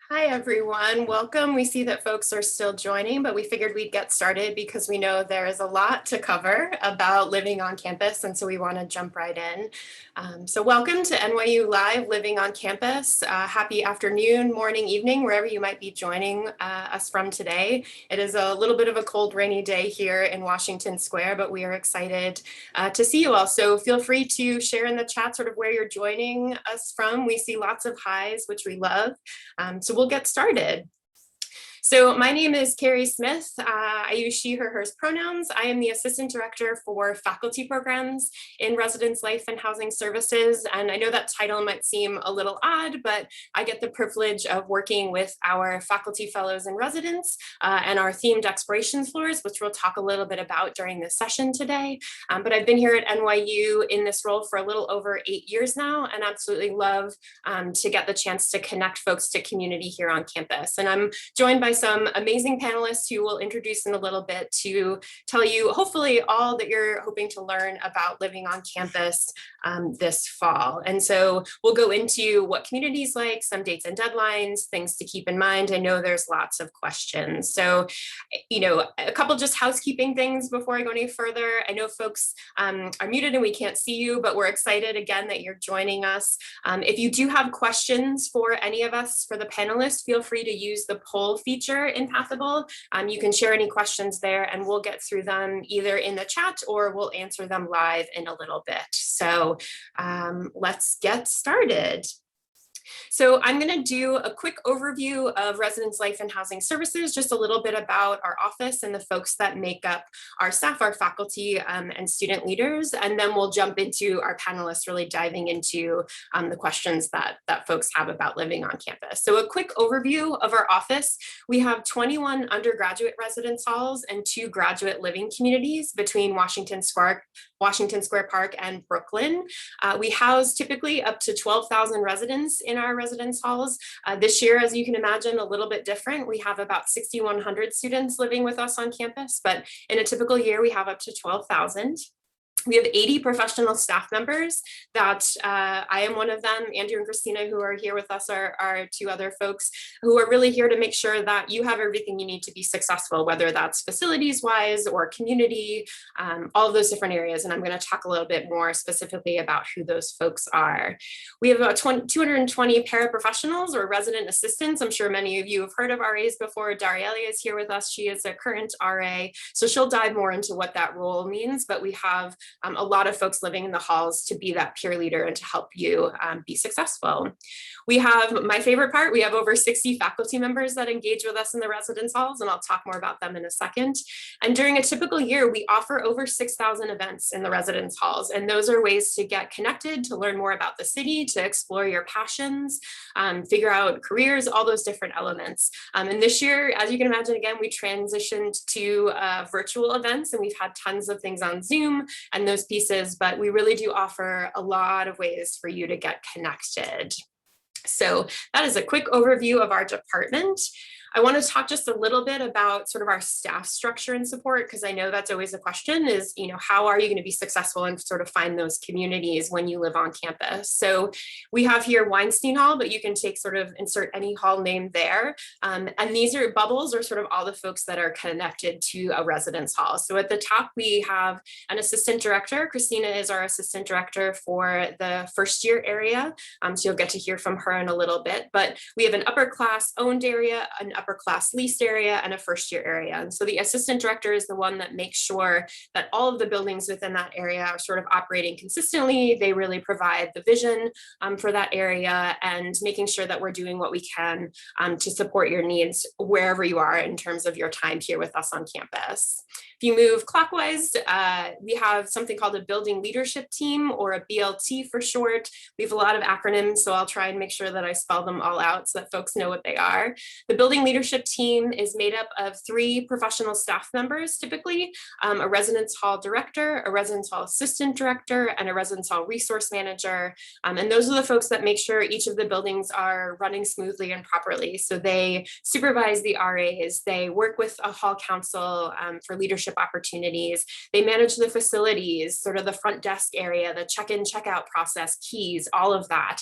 Hi, everyone. Welcome. We see that folks are still joining, but we figured we'd get started because we know there is a lot to cover about living on campus, and so we want to jump right in. So welcome to NYU Live Living on Campus. Happy afternoon, morning, evening, wherever you might be joining us from today. It is a little bit of a cold, rainy day here in Washington Square, but we are excited to see you all. So feel free to share in the chat sort of where you're joining us from. We see lots of highs, which we love. So we'll get started. So my name is Carrie Smith. I use she, her, hers pronouns. I am the Assistant Director for Faculty Programs in Residence Life and Housing Services. And I know that title might seem a little odd, but I get the privilege of working with our faculty fellows and residents and our themed exploration floors, which we'll talk a little bit about during this session today. But I've been here at NYU in this role for a little over 8 years now, and absolutely love to get the chance to connect folks to community here on campus. And I'm joined by some amazing panelists who will introduce in a little bit to tell you hopefully all that you're hoping to learn about living on campus this fall. And so we'll go into what community's like, some dates and deadlines, things to keep in mind. I know there's lots of questions. So, a couple just housekeeping things before I go any further. I know folks are muted and we can't see you, but we're excited again that you're joining us. If you do have questions for any of us, for the panelists, feel free to use the poll feature in Pathable. You can share any questions there and we'll get through them either in the chat or we'll answer them live in a little bit. So let's get started. So I'm going to do a quick overview of Residence Life and Housing Services, just a little bit about our office and the folks that make up our staff, our faculty and student leaders, and then we'll jump into our panelists really diving into the questions that folks have about living on campus. So a quick overview of our office. We have 21 undergraduate residence halls and 2 graduate living communities between Washington Square Park and Brooklyn. We house typically up to 12,000 residents in our residence halls. This year, as you can imagine, a little bit different. We have about 6,100 students living with us on campus, but in a typical year, we have up to 12,000. We have 80 professional staff members that I am one of them. Andrew and Christina, who are here with us, are 2 other folks who are really here to make sure that you have everything you need to be successful, whether that's facilities wise or community, all of those different areas. And I'm going to talk a little bit more specifically about who those folks are. We have about 220 paraprofessionals or resident assistants. I'm sure many of you have heard of RAs before. Darielle is here with us. She is a current RA, so she'll dive more into what that role means, but we have a lot of folks living in the halls to be that peer leader and to help you be successful. We have, my favorite part, we have over 60 faculty members that engage with us in the residence halls, and I'll talk more about them in a second. And during a typical year, we offer over 6,000 events in the residence halls, and those are ways to get connected, to learn more about the city, to explore your passions, figure out careers, all those different elements. And this year, as you can imagine, again, we transitioned to virtual events, and we've had tons of things on Zoom and those pieces, but we really do offer a lot of ways for you to get connected. So that is a quick overview of our department. I want to talk just a little bit about sort of our staff structure and support, because I know that's always a question is, how are you going to be successful and sort of find those communities when you live on campus? So we have here Weinstein Hall, but you can insert any hall name there. And these are bubbles or sort of all the folks that are connected to a residence hall. So at the top, we have an assistant director. Christina is our assistant director for the first year area. So you'll get to hear from her in a little bit, but we have an upper class owned area, an upper class leased area, and a first year area. And so the assistant director is the one that makes sure that all of the buildings within that area are sort of operating consistently. They really provide the vision for that area and making sure that we're doing what we can to support your needs wherever you are in terms of your time here with us on campus. If you move clockwise, we have something called a building leadership team, or a BLT for short. We have a lot of acronyms, so I'll try and make sure that I spell them all out so that folks know what they are. The building leadership team is made up of 3 professional staff members, typically, a residence hall director, a residence hall assistant director, and a residence hall resource manager. And those are the folks that make sure each of the buildings are running smoothly and properly. So they supervise the RAs, they work with a hall council for leadership opportunities, they manage the facilities, sort of the front desk area, the check-in, check-out process, keys, all of that.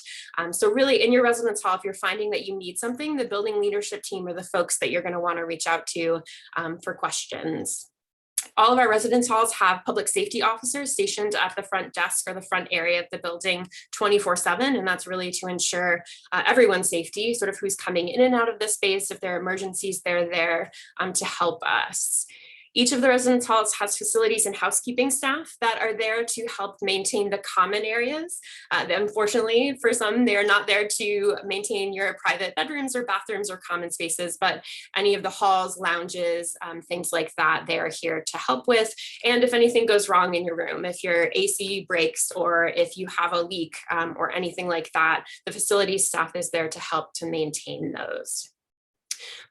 So really in your residence hall, if you're finding that you need something, the building leadership team are the folks that you're going to want to reach out to for questions. All of our residence halls have public safety officers stationed at the front desk or the front area of the building 24/7, and that's really to ensure everyone's safety, sort of who's coming in and out of the space. If there are emergencies, they're there to help us. Each of the residence halls has facilities and housekeeping staff that are there to help maintain the common areas. Unfortunately, for some, they are not there to maintain your private bedrooms or bathrooms or common spaces, but any of the halls, lounges, things like that, they are here to help with. And if anything goes wrong in your room, if your AC breaks or if you have a leak or anything like that, the facilities staff is there to help to maintain those.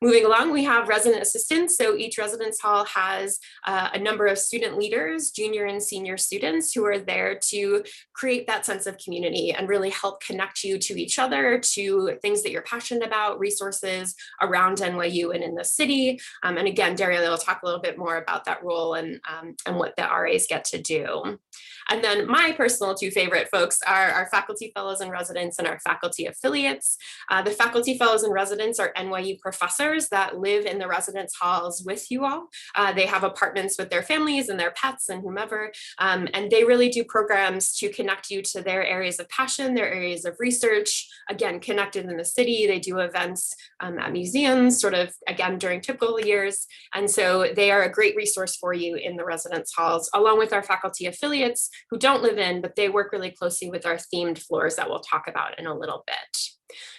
Moving along, we have resident assistants. So each residence hall has a number of student leaders, junior and senior students who are there to create that sense of community and really help connect you to each other, to things that you're passionate about, resources around NYU and in the city. And again, Daria will talk a little bit more about that role and what the RAs get to do. And then my personal 2 favorite folks are our faculty fellows and residents and our faculty affiliates. The faculty fellows and residents are NYU professors that live in the residence halls with you all. They have apartments with their families and their pets and whomever, and they really do programs to connect you to their areas of passion, their areas of research, again, connected in the city. They do events at museums, sort of, again, during typical years. And so they are a great resource for you in the residence halls, along with our faculty affiliates who don't live in, but they work really closely with our themed floors that we'll talk about in a little bit.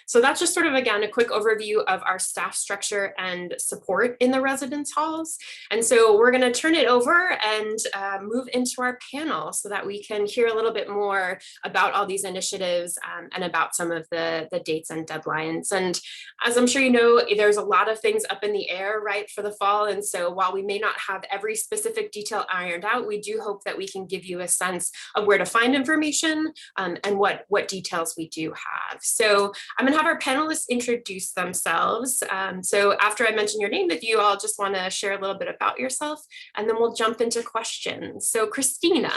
So that's just sort of, again, a quick overview of our staff structure and support in the residence halls. And so we're going to turn it over and move into our panel so that we can hear a little bit more about all these initiatives and about some of the dates and deadlines. And as I'm sure you know, there's a lot of things up in the air, right, for the fall. And so while we may not have every specific detail ironed out, we do hope that we can give you a sense of where to find information and what details we do have. So I'm going to have our panelists introduce themselves. So after I mention your name, if you all just want to share a little bit about yourself, and then we'll jump into questions. So Christina.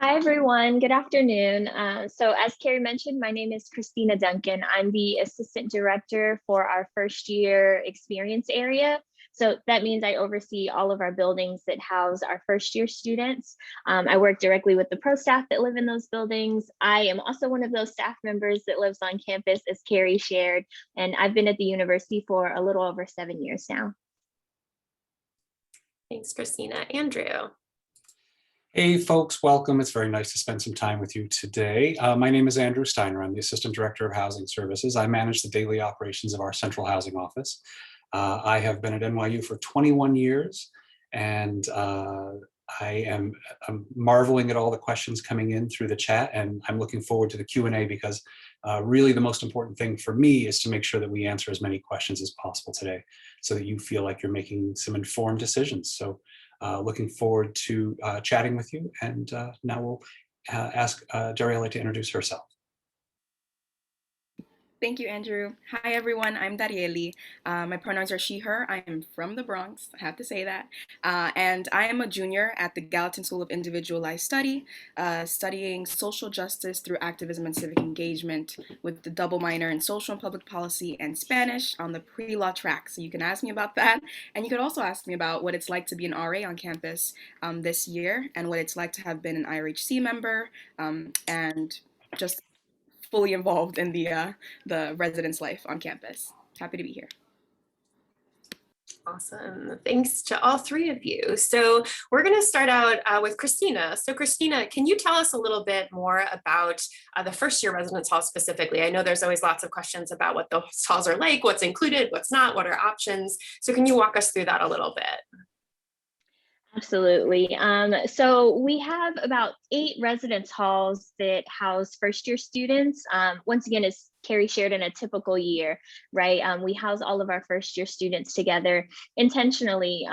Hi, everyone. Good afternoon. So as Carrie mentioned, my name is Christina Duncan. I'm the assistant director for our first year experience area. So that means I oversee all of our buildings that house our first year students. I work directly with the pro staff that live in those buildings. I am also one of those staff members that lives on campus, as Carrie shared, and I've been at the university for a little over 7 years now. Thanks, Christina. Andrew. Hey folks, welcome. It's very nice to spend some time with you today. My name is Andrew Steiner. I'm the Assistant Director of Housing Services. I manage the daily operations of our central housing office. I have been at NYU for 21 years, and I'm marveling at all the questions coming in through the chat, and I'm looking forward to the Q&A because really the most important thing for me is to make sure that we answer as many questions as possible today so that you feel like you're making some informed decisions. So looking forward to chatting with you, and now we'll ask Darielle to introduce herself. Thank you, Andrew. Hi, everyone. I'm Darieli. My pronouns are she, her. I am from the Bronx. I have to say that. And I am a junior at the Gallatin School of Individualized Study, studying social justice through activism and civic engagement with the double minor in social and public policy and Spanish on the pre-law track. So you can ask me about that. And you could also ask me about what it's like to be an RA on campus this year and what it's like to have been an IRHC member and just fully involved in the residence life on campus. Happy to be here. Awesome. Thanks to all 3 of you. So we're going to start out with Christina. So Christina, can you tell us a little bit more about the first year residence hall specifically? I know there's always lots of questions about what those halls are like, what's included, what's not, what are options. So can you walk us through that a little bit? Absolutely. So we have about 8 residence halls that house first year students. Once again, as Carrie shared, in a typical year, right? We house all of our first year students together intentionally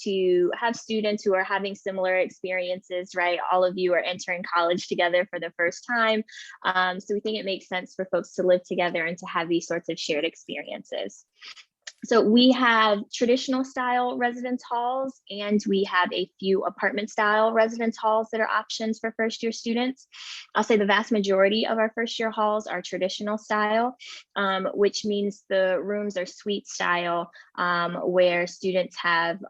to have students who are having similar experiences, right? All of you are entering college together for the first time. So we think it makes sense for folks to live together and to have these sorts of shared experiences. So we have traditional style residence halls, and we have a few apartment style residence halls that are options for first year students. I'll say the vast majority of our first year halls are traditional style, which means the rooms are suite style, where students have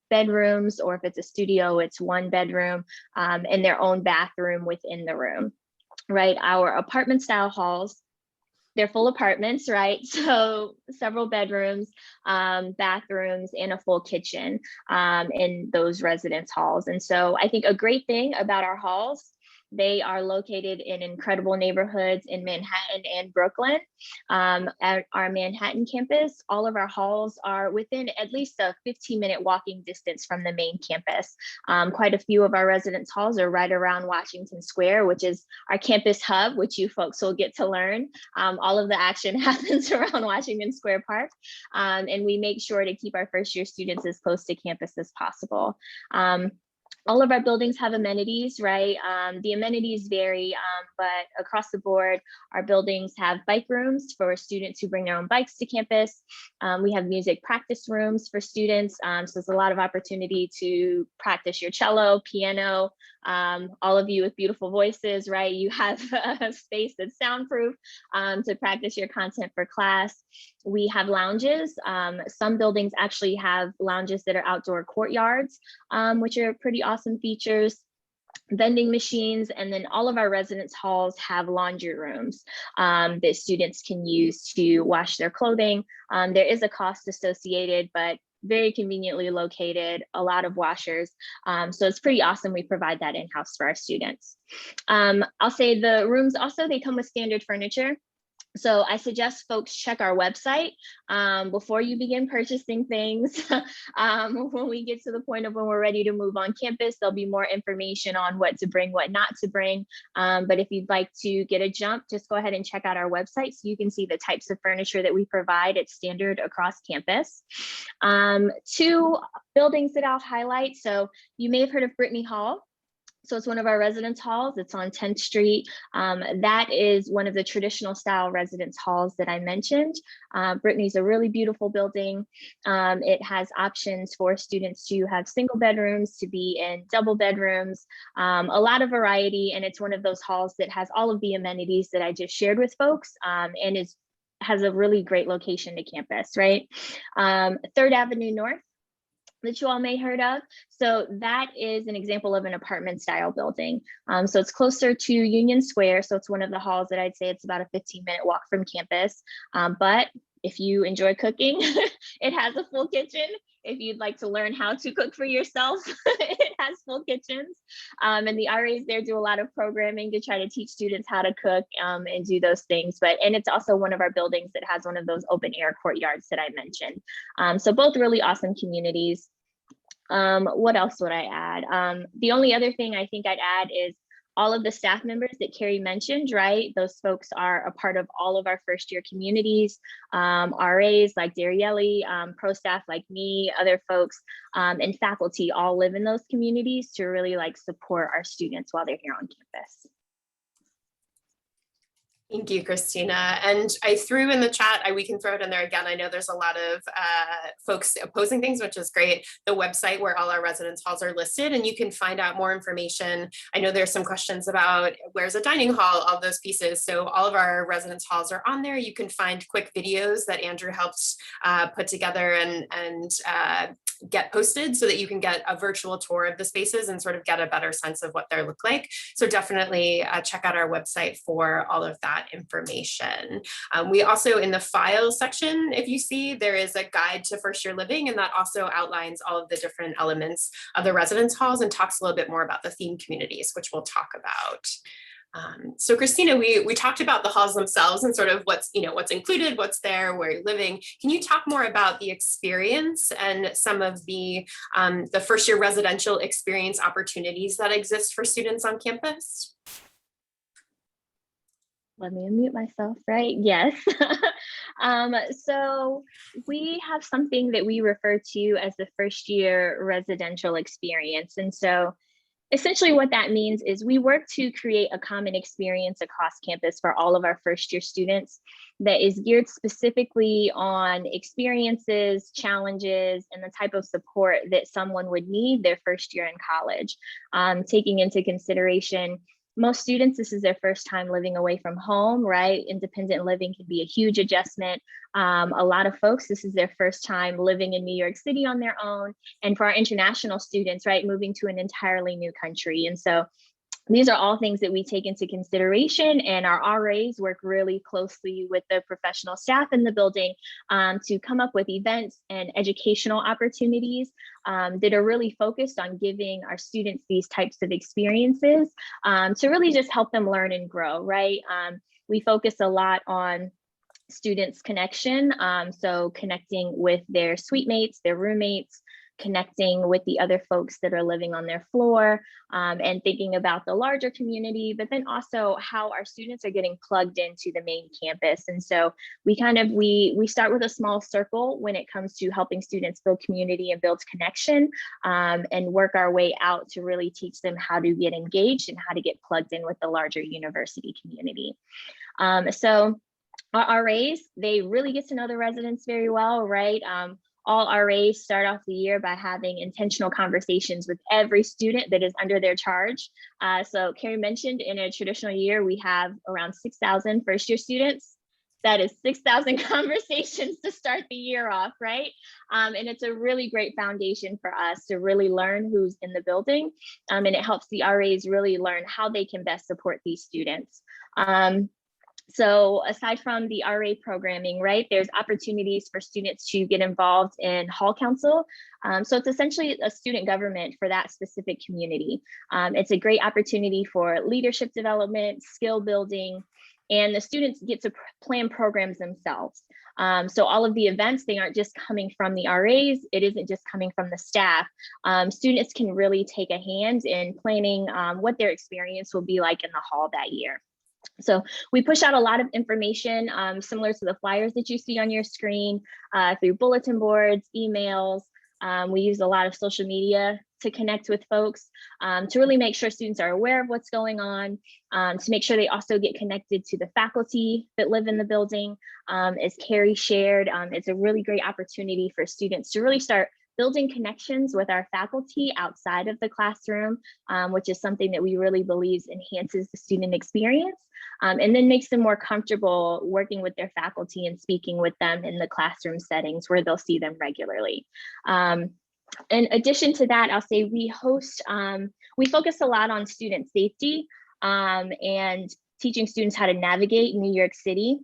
bedrooms, or if it's a studio, it's one bedroom and their own bathroom within the room, right? Our apartment style halls, they're full apartments, right? So several bedrooms, bathrooms, and a full kitchen in those residence halls. And so I think a great thing about our halls, they are located in incredible neighborhoods in Manhattan and Brooklyn. At our Manhattan campus, all of our halls are within at least a 15-minute walking distance from the main campus. Quite a few of our residence halls are right around Washington Square, which is our campus hub, which you folks will get to learn. All of the action happens around Washington Square Park, and we make sure to keep our first year students as close to campus as possible. All of our buildings have amenities, right? The amenities vary, but across the board, our buildings have bike rooms for students who bring their own bikes to campus. We have music practice rooms for students. So there's a lot of opportunity to practice your cello, piano. All of you with beautiful voices, right? You have a space that's soundproof to practice your content for class. We have lounges. Some buildings actually have lounges that are outdoor courtyards, which are pretty awesome features. Vending machines, and then all of our residence halls have laundry rooms that students can use to wash their clothing. There is a cost associated, but very conveniently located, a lot of washers. So it's pretty awesome. We provide that in-house for our students. I'll say the rooms also, they come with standard furniture. So I suggest folks check our website before you begin purchasing things. When we get to the point of when we're ready to move on campus, there'll be more information on what to bring, what not to bring. But if you'd like to get a jump, just go ahead and check out our website so you can see the types of furniture that we provide. It's standard across campus. 2 buildings that I'll highlight. So you may have heard of Brittany Hall. So it's one of our residence halls. It's on 10th Street. That is one of the traditional style residence halls that I mentioned. Brittany's a really beautiful building. It has options for students to have single bedrooms, to be in double bedrooms, a lot of variety. And it's one of those halls that has all of the amenities that I just shared with folks, and has a really great location to campus, right? 3rd Avenue North, that you all may heard of. So that is an example of an apartment style building. So it's closer to Union Square. So it's one of the halls that I'd say it's about a 15-minute walk from campus. But if you enjoy cooking, it has a full kitchen. If you'd like to learn how to cook for yourself, it has full kitchens. And the RAs there do a lot of programming to try to teach students how to cook and do those things. And it's also one of our buildings that has one of those open air courtyards that I mentioned. So both really awesome communities. What else would I add? The only other thing I think I'd add is all of the staff members that Carrie mentioned, right? Those folks are a part of all of our first year communities, RAs like Darielle, pro staff like me, other folks, and faculty all live in those communities to really like support our students while they're here on campus. Thank you, Christina. And I threw in the chat, we can throw it in there again. I know there's a lot of folks opposing things, which is great. The website where all our residence halls are listed, and you can find out more information. I know there's some questions about where's a dining hall, all those pieces. So all of our residence halls are on there. You can find quick videos that Andrew helped put together and get posted so that you can get a virtual tour of the spaces and sort of get a better sense of what they look like. So definitely check out our website for all of that information. We also, in the files section, if you see, there is a guide to first year living, and that also outlines all of the different elements of the residence halls and talks a little bit more about the theme communities, which we'll talk about. So Christina, we talked about the halls themselves and sort of what's included, what's there, where you're living. Can you talk more about the experience and some of the first year residential experience opportunities that exist for students on campus? Let me unmute myself, right? Yes. So we have something that we refer to as the first year residential experience. And so essentially what that means is we work to create a common experience across campus for all of our first year students that is geared specifically on experiences, challenges, and the type of support that someone would need their first year in college. Taking into consideration, most students, this is their first time living away from home, right? Independent living can be a huge adjustment. A lot of folks, this is their first time living in New York City on their own. And for our international students, right, moving to an entirely new country. And so these are all things that we take into consideration, and our RAs work really closely with the professional staff in the building to come up with events and educational opportunities that are really focused on giving our students these types of experiences to really just help them learn and grow, right? We focus a lot on students' connection, so connecting with their suite mates, their roommates, connecting with the other folks that are living on their floor, and thinking about the larger community, but then also how our students are getting plugged into the main campus. And so we start with a small circle when it comes to helping students build community and build connection, and work our way out to really teach them how to get engaged and how to get plugged in with the larger university community. So our RAs, they really get to know the residents very well, right? All RAs start off the year by having intentional conversations with every student that is under their charge. So Carrie mentioned in a traditional year, we have around 6,000 first year students. That is 6,000 conversations to start the year off, right? And it's a really great foundation for us to really learn who's in the building. And it helps the RAs really learn how they can best support these students. So aside from the RA programming, right, there's opportunities for students to get involved in hall council. So it's essentially a student government for that specific community. It's a great opportunity for leadership development, skill building, and the students get to plan programs themselves. So all of the events, they aren't just coming from the RAs, it isn't just coming from the staff. Students can really take a hand in planning what their experience will be like in the hall that year. So we push out a lot of information similar to the flyers that you see on your screen through bulletin boards, emails. We use a lot of social media to connect with folks to really make sure students are aware of what's going on, to make sure they also get connected to the faculty that live in the building. As Carrie shared, it's a really great opportunity for students to really start building connections with our faculty outside of the classroom, which is something that we really believe enhances the student experience, and then makes them more comfortable working with their faculty and speaking with them in the classroom settings where they'll see them regularly. In addition to that, I'll say we focus a lot on student safety and teaching students how to navigate New York City.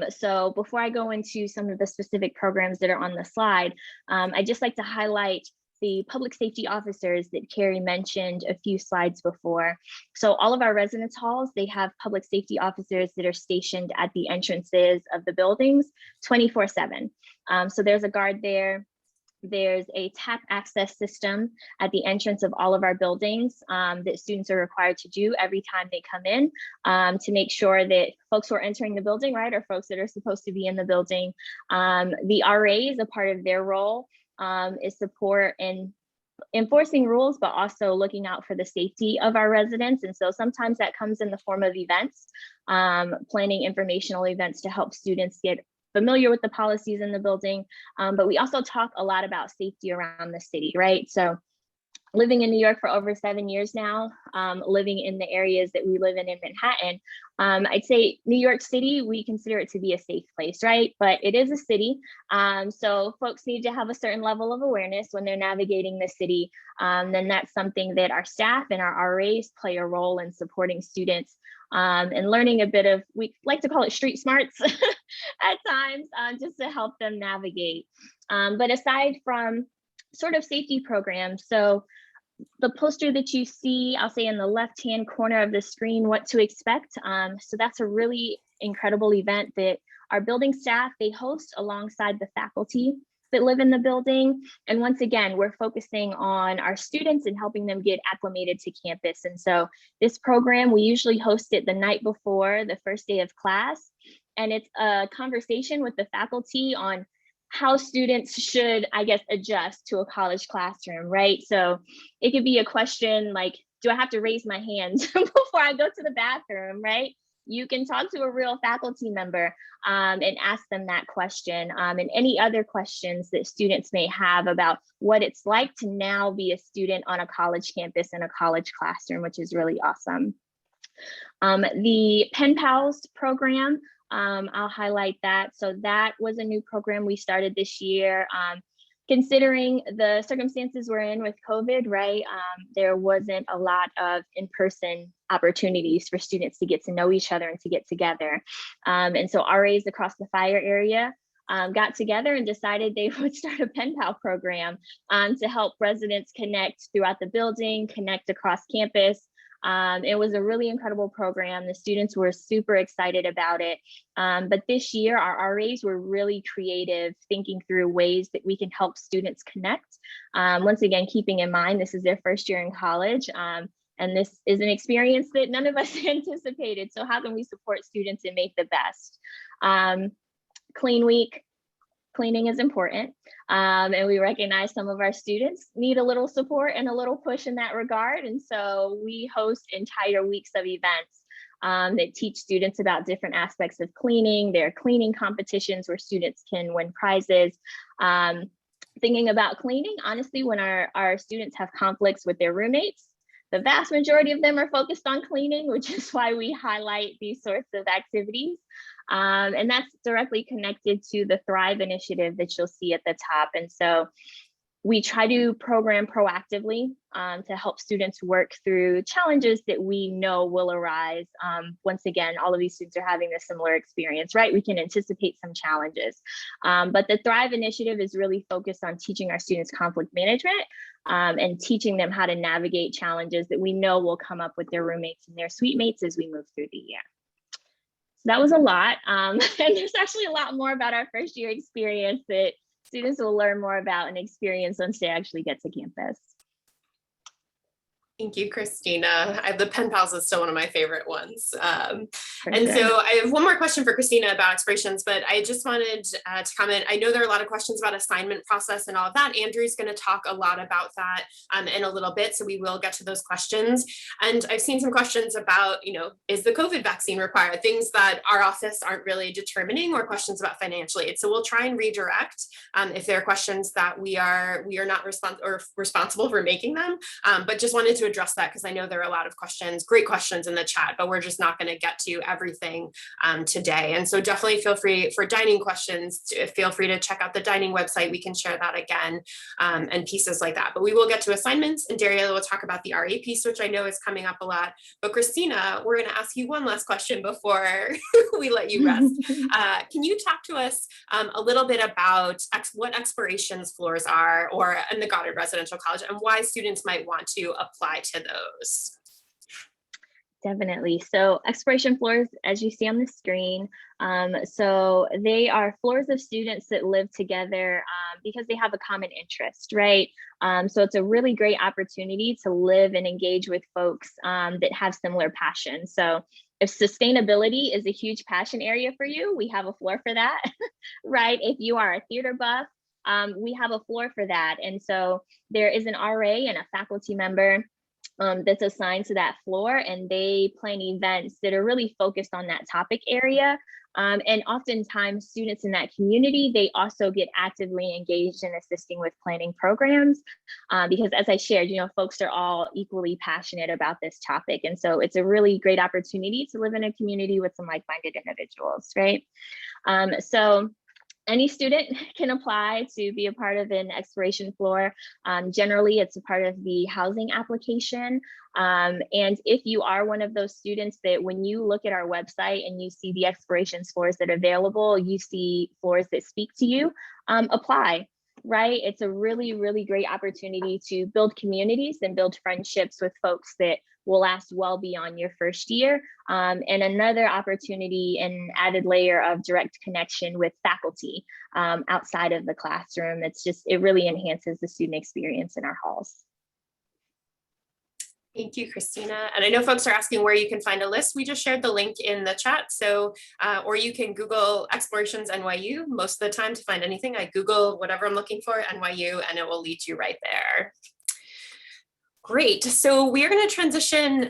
So before I go into some of the specific programs that are on the slide, I'd just like to highlight the public safety officers that Carrie mentioned a few slides before. So all of our residence halls, they have public safety officers that are stationed at the entrances of the buildings 24/7. So there's a guard there. There's a tap access system at the entrance of all of our buildings that students are required to do every time they come in to make sure that folks who are entering the building, right, are folks that are supposed to be in the building. The RAs, a part of their role is support and enforcing rules, but also looking out for the safety of our residents. And so sometimes that comes in the form of events, planning informational events to help students get familiar with the policies in the building, but we also talk a lot about safety around the city, right? So living in New York for over 7 years now, living in the areas that we live in Manhattan, I'd say New York City, we consider it to be a safe place, right? But it is a city, so folks need to have a certain level of awareness when they're navigating the city. Then that's something that our staff and our RAs play a role in supporting students and learning a bit of, we like to call it street smarts at times, just to help them navigate. But aside from sort of safety programs, so the poster that you see, I'll say in the left-hand corner of the screen, what to expect. So that's a really incredible event that our building staff, they host alongside the faculty that live in the building. And once again, we're focusing on our students and helping them get acclimated to campus. And so this program, we usually host it the night before the first day of class. And it's a conversation with the faculty on how students should, I guess, adjust to a college classroom, right? So it could be a question like, do I have to raise my hand before I go to the bathroom, right? You can talk to a real faculty member and ask them that question, and any other questions that students may have about what it's like to now be a student on a college campus in a college classroom, which is really awesome. The Pen Pals program, I'll highlight that. So that was a new program we started this year. Considering the circumstances we're in with COVID, right? There wasn't a lot of in-person opportunities for students to get to know each other and to get together. And so RAs across the fire area got together and decided they would start a pen pal program to help residents connect throughout the building, connect across campus. It was a really incredible program. The students were super excited about it. But this year, our RAs were really creative, thinking through ways that we can help students connect. Once again, keeping in mind, this is their first year in college. And this is an experience that none of us anticipated. So how can we support students and make the best? Clean Week. Cleaning is important, and we recognize some of our students need a little support and a little push in that regard. And so we host entire weeks of events that teach students about different aspects of cleaning. There are cleaning competitions where students can win prizes. Thinking about cleaning, honestly, when our students have conflicts with their roommates, the vast majority of them are focused on cleaning, which is why we highlight these sorts of activities. And that's directly connected to the Thrive initiative that you'll see at the top. And so we try to program proactively to help students work through challenges that we know will arise. Once again, all of these students are having a similar experience, right? We can anticipate some challenges. But the Thrive initiative is really focused on teaching our students conflict management and teaching them how to navigate challenges that we know will come up with their roommates and their suite mates as we move through the year. So that was a lot. And there's actually a lot more about our first year experience that students will learn more about and experience once they actually get to campus. Thank you, Christina. The pen pals is still one of my favorite ones. So I have one more question for Christina about expirations, but I just wanted to comment. I know there are a lot of questions about assignment process and all of that. Andrew's going to talk a lot about that in a little bit, so we will get to those questions. And I've seen some questions about, is the COVID vaccine required? Things that our office aren't really determining, or questions about financial aid. So we'll try and redirect if there are questions that we are not responsible for making them, but just wanted to address that because I know there are a lot of questions, great questions in the chat, but we're just not going to get to everything today. And so definitely feel free for dining questions, feel free to check out the dining website. We can share that again and pieces like that. But we will get to assignments, and Daria will talk about the RA piece, which I know is coming up a lot. But Christina, we're going to ask you one last question before we let you rest. Can you talk to us a little bit about what explorations floors are, or in the Goddard Residential College, and why students might want to apply to those? Definitely. So exploration floors, as you see on the screen, so they are floors of students that live together because they have a common interest, right? So it's a really great opportunity to live and engage with folks that have similar passions. So if sustainability is a huge passion area for you, we have a floor for that, right? If you are a theater buff, we have a floor for that. And so there is an RA and a faculty member that's assigned to that floor, and they plan events that are really focused on that topic area. And oftentimes students in that community, they also get actively engaged in assisting with planning programs because, as I shared, folks are all equally passionate about this topic. And so it's a really great opportunity to live in a community with some like-minded individuals, right? So any student can apply to be a part of an exploration floor. Generally, it's a part of the housing application. And if you are one of those students that when you look at our website and you see the explorations floors that are available, you see floors that speak to you, apply. right? It's a really, really great opportunity to build communities and build friendships with folks that will last well beyond your first year. And another opportunity, an added layer of direct connection with faculty outside of the classroom. It really enhances the student experience in our halls. Thank you, Christina. And I know folks are asking where you can find a list. We just shared the link in the chat. So, or you can Google Explorations NYU. Most of the time to find anything, I Google whatever I'm looking for, NYU, and it will lead you right there. Great. So we are going to transition,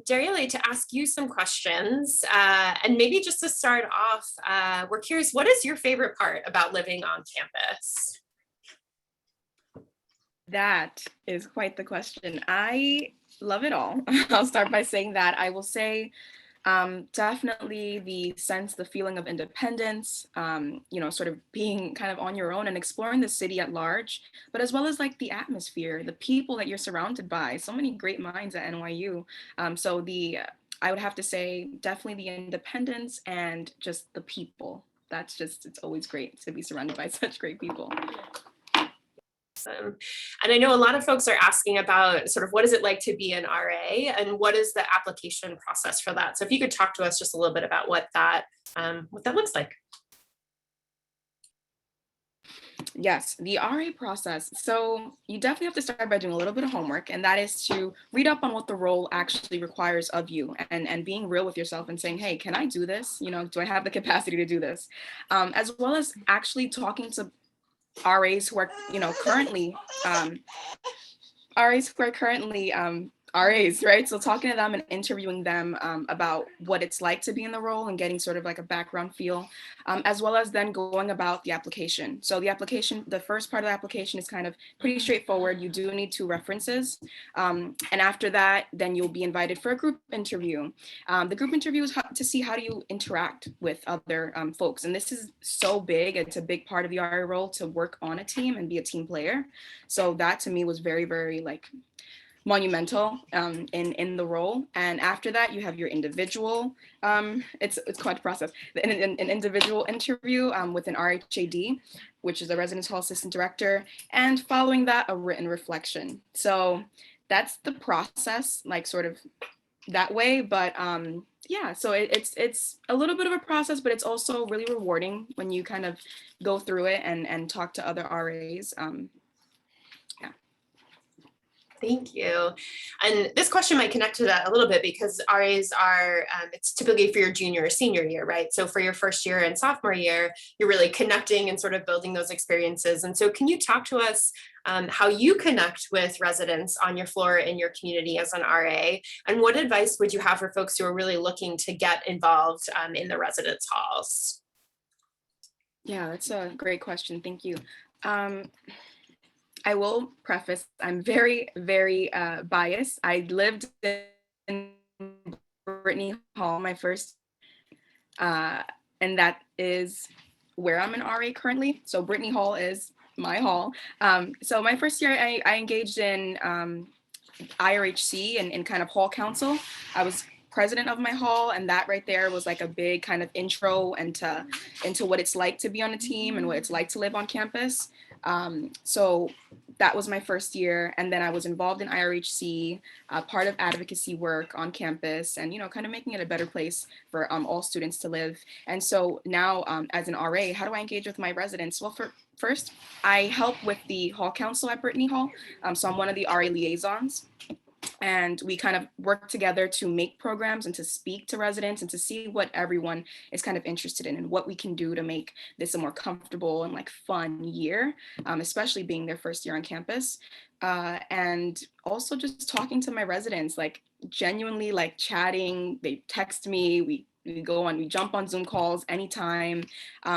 Darielle, to ask you some questions. And maybe just to start off, we're curious, what is your favorite part about living on campus? That is quite the question. I love it all. I'll start by saying that. I will say definitely the feeling of independence, sort of being kind of on your own and exploring the city at large, but as well as like the atmosphere, the people that you're surrounded by, so many great minds at NYU. I would have to say definitely the independence and just the people. It's always great to be surrounded by such great people. And I know a lot of folks are asking about sort of what is it like to be an RA and what is the application process for that? So if you could talk to us just a little bit about what that looks like. Yes, the RA process. So you definitely have to start by doing a little bit of homework, and that is to read up on what the role actually requires of you and being real with yourself and saying, hey, can I do this? Do I have the capacity to do this? As well as actually talking to RAs who are, currently RAs, right? So talking to them and interviewing them about what it's like to be in the role and getting sort of like a background feel, as well as then going about the application. So the first part of the application is kind of pretty straightforward. You do need 2 references. And after that, then you'll be invited for a group interview. The group interview is to see how do you interact with other folks. And this is so big. It's a big part of the RA role to work on a team and be a team player. So that to me was very, very monumental in the role. And after that, you have your individual, it's quite a process, an individual interview with an RHAD, which is a residence hall assistant director, and following that, a written reflection. So that's the process, like sort of that way. But yeah, so it's a little bit of a process, but it's also really rewarding when you kind of go through it and talk to other RAs. Thank you. And this question might connect to that a little bit because RAs are, it's typically for your junior or senior year, right? So for your first year and sophomore year, you're really connecting and sort of building those experiences. And so can you talk to us how you connect with residents on your floor in your community as an RA? And what advice would you have for folks who are really looking to get involved in the residence halls? Yeah, that's a great question. Thank you. I will preface, I'm very, very biased. I lived in Brittany Hall, my first, and that is where I'm an RA currently. So Brittany Hall is my hall. So my first year, I engaged in IRHC and kind of hall council. I was president of my hall, and that right there was like a big kind of intro into what it's like to be on a team and what it's like to live on campus. So that was my first year, and then I was involved in IRHC, part of advocacy work on campus, and kind of making it a better place for all students to live. And so now, as an RA, how do I engage with my residents? Well, first, I help with the hall council at Brittany Hall. So I'm one of the RA liaisons. And we kind of work together to make programs and to speak to residents and to see what everyone is kind of interested in and what we can do to make this a more comfortable and like fun year, especially being their first year on campus. And also just talking to my residents, like genuinely like chatting, they text me, we jump on Zoom calls anytime.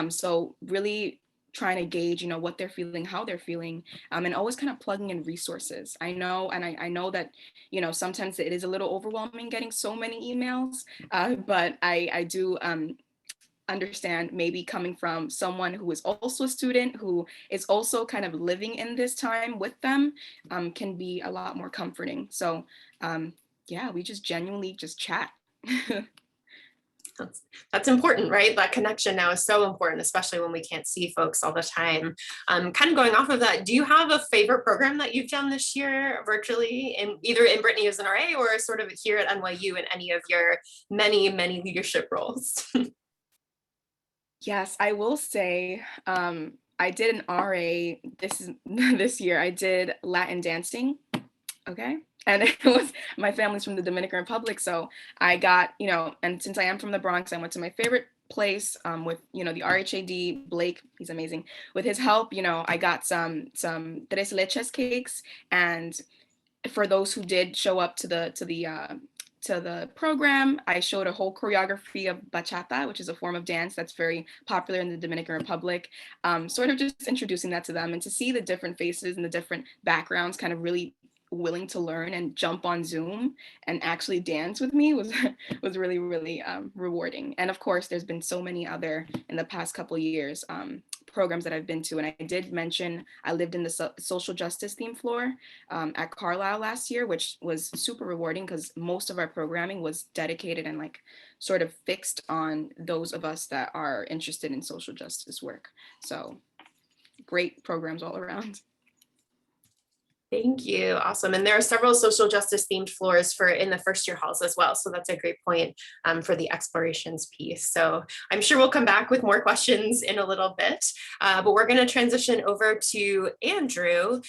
So really trying to gauge, what they're feeling, how they're feeling, and always kind of plugging in resources. I know that, sometimes it is a little overwhelming getting so many emails, but I do understand maybe coming from someone who is also a student, who is also kind of living in this time with them, can be a lot more comforting. So yeah, we just genuinely just chat. That's important, right? That connection now is so important, especially when we can't see folks all the time. Kind of going off of that, do you have a favorite program that you've done this year virtually, in either in Brittany as an RA or sort of here at NYU in any of your many, many leadership roles? Yes, I will say I did an RA this year. I did Latin dancing. Okay. And it was my family's from the Dominican Republic. So I got, and since I am from the Bronx, I went to my favorite place with, the RHAD, Blake, he's amazing. With his help, I got some tres leches cakes. And for those who did show up to the program, I showed a whole choreography of bachata, which is a form of dance that's very popular in the Dominican Republic. Sort of just introducing that to them, and to see the different faces and the different backgrounds kind of really willing to learn and jump on Zoom and actually dance with me was was really, really rewarding. And of course, there's been so many other in the past couple of years programs that I've been to. And I did mention I lived in the social justice theme floor at Carlisle last year, which was super rewarding because most of our programming was dedicated and like sort of fixed on those of us that are interested in social justice work. So great programs all around. Thank you. Awesome. And there are several social justice themed floors for in the first year halls as well. So that's a great point for the explorations piece. So I'm sure we'll come back with more questions in a little bit, but we're going to transition over to Andrew,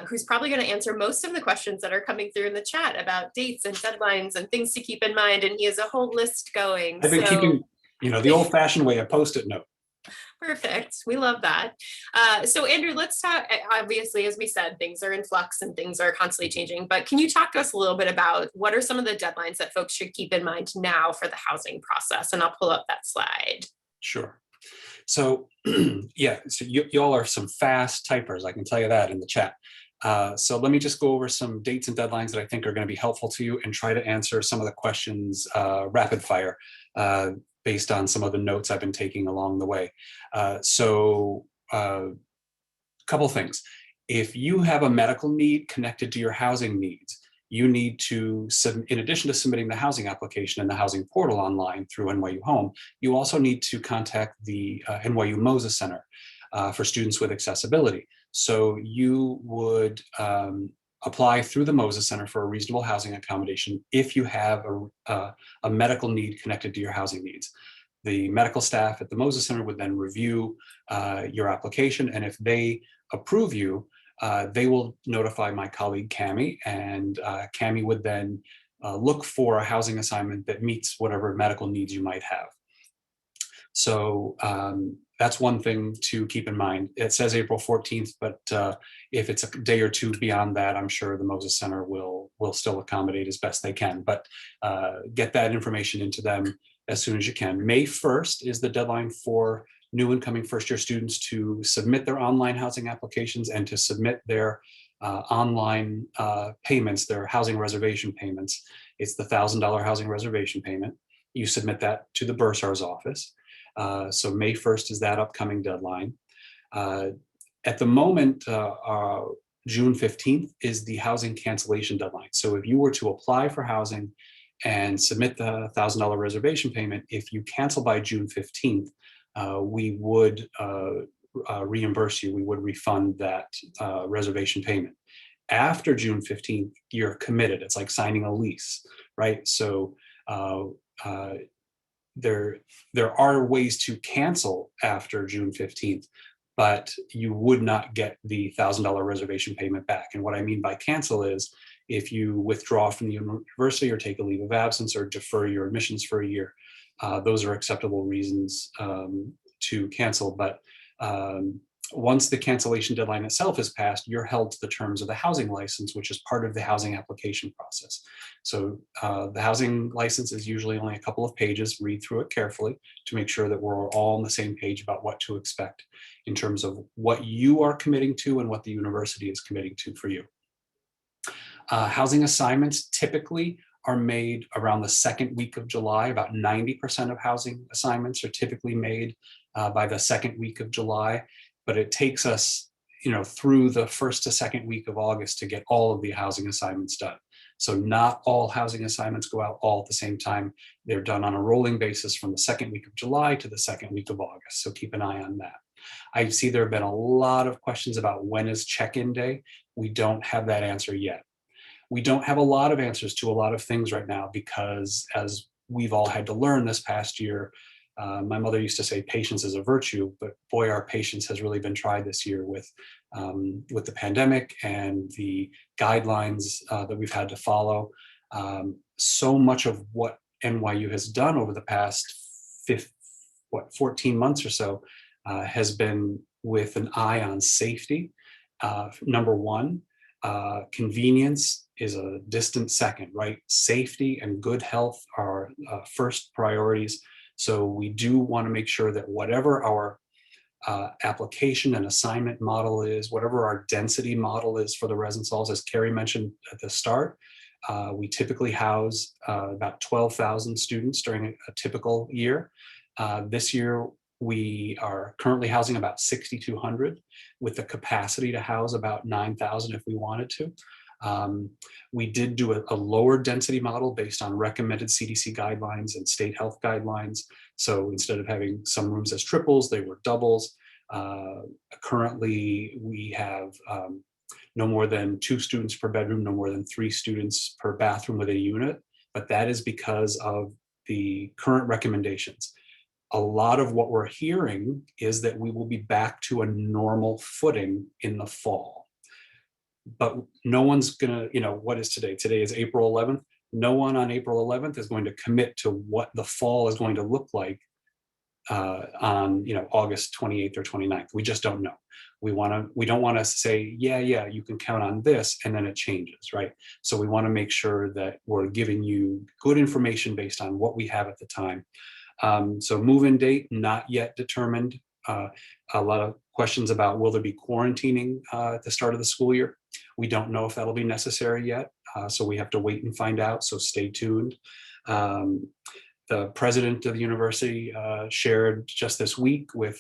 who's probably going to answer most of the questions that are coming through in the chat about dates and deadlines and things to keep in mind. And he has a whole list going. I've been keeping, the old fashioned way, a Post-it note. Perfect. We love that. So Andrew, let's talk, obviously, as we said, things are in flux and things are constantly changing, but can you talk to us a little bit about what are some of the deadlines that folks should keep in mind now for the housing process? And I'll pull up that slide. Sure. So yeah, so y'all are some fast typers, I can tell you that in the chat. So let me just go over some dates and deadlines that I think are going to be helpful to you and try to answer some of the questions rapid fire based on some of the notes I've been taking along the way. Couple things. If you have a medical need connected to your housing needs, you need to, in addition to submitting the housing application in the housing portal online through NYU Home, you also need to contact the NYU Moses Center for students with accessibility. So you would apply through the Moses Center for a reasonable housing accommodation if you have a medical need connected to your housing needs. The medical staff at the Moses Center would then review your application, and if they approve you, they will notify my colleague Cami, and Cami would then look for a housing assignment that meets whatever medical needs you might have. So that's one thing to keep in mind. It says April 14th, but if it's a day or two beyond that, I'm sure the Moses Center will still accommodate as best they can, but get that information into them as soon as you can. May 1st is the deadline for new incoming first-year students to submit their online housing applications and to submit their online payments, their housing reservation payments. It's the $1,000 housing reservation payment. You submit that to the bursar's office. So May 1st is that upcoming deadline. At the moment, June 15th is the housing cancellation deadline. So if you were to apply for housing and submit the $1,000 reservation payment, if you cancel by June 15th, we would reimburse you, we would refund that reservation payment. After June 15th, you're committed. It's like signing a lease, right? So there are ways to cancel after June 15th, but you would not get the $1,000 reservation payment back. And what I mean by cancel is if you withdraw from the university or take a leave of absence or defer your admissions for a year, those are acceptable reasons to cancel. But once the cancellation deadline itself is passed, you're held to the terms of the housing license, which is part of the housing application process. So the housing license is usually only a couple of pages. Read through it carefully to make sure that we're all on the same page about what to expect in terms of what you are committing to and what the university is committing to for you. Housing assignments typically are made around the second week of July. About 90% of housing assignments are typically made by the second week of July, but it takes us, through the first to second week of August to get all of the housing assignments done. So not all housing assignments go out all at the same time. They're done on a rolling basis from the second week of July to the second week of August. So keep an eye on that. I see there have been a lot of questions about when is check-in day. We don't have that answer yet. We don't have a lot of answers to a lot of things right now because, as we've all had to learn this past year, my mother used to say patience is a virtue, but boy, our patience has really been tried this year with the pandemic and the guidelines that we've had to follow. So much of what NYU has done over the past 14 months or so has been with an eye on safety. Number one, convenience is a distant second, right? Safety and good health are first priorities. So we do want to make sure that whatever our application and assignment model is, whatever our density model is for the residence halls, as Carrie mentioned at the start, we typically house about 12,000 students during a typical year. This year, we are currently housing about 6,200 with the capacity to house about 9,000 if we wanted to. We did do a lower density model based on recommended CDC guidelines and state health guidelines. So instead of having some rooms as triples, they were doubles. Currently, we have no more than 2 students per bedroom, no more than 3 students per bathroom with a unit, but that is because of the current recommendations. A lot of what we're hearing is that we will be back to a normal footing in the fall. But no one's gonna, what is today? Today is April 11th. No one on April 11th is going to commit to what the fall is going to look like on August 28th or 29th. We just don't know. We don't want to say, yeah, you can count on this, and then it changes, right? So we want to make sure that we're giving you good information based on what we have at the time. So move-in date, not yet determined. A lot of questions about will there be quarantining at the start of the school year? We don't know if that'll be necessary yet, so we have to wait and find out, so stay tuned. The president of the university shared just this week with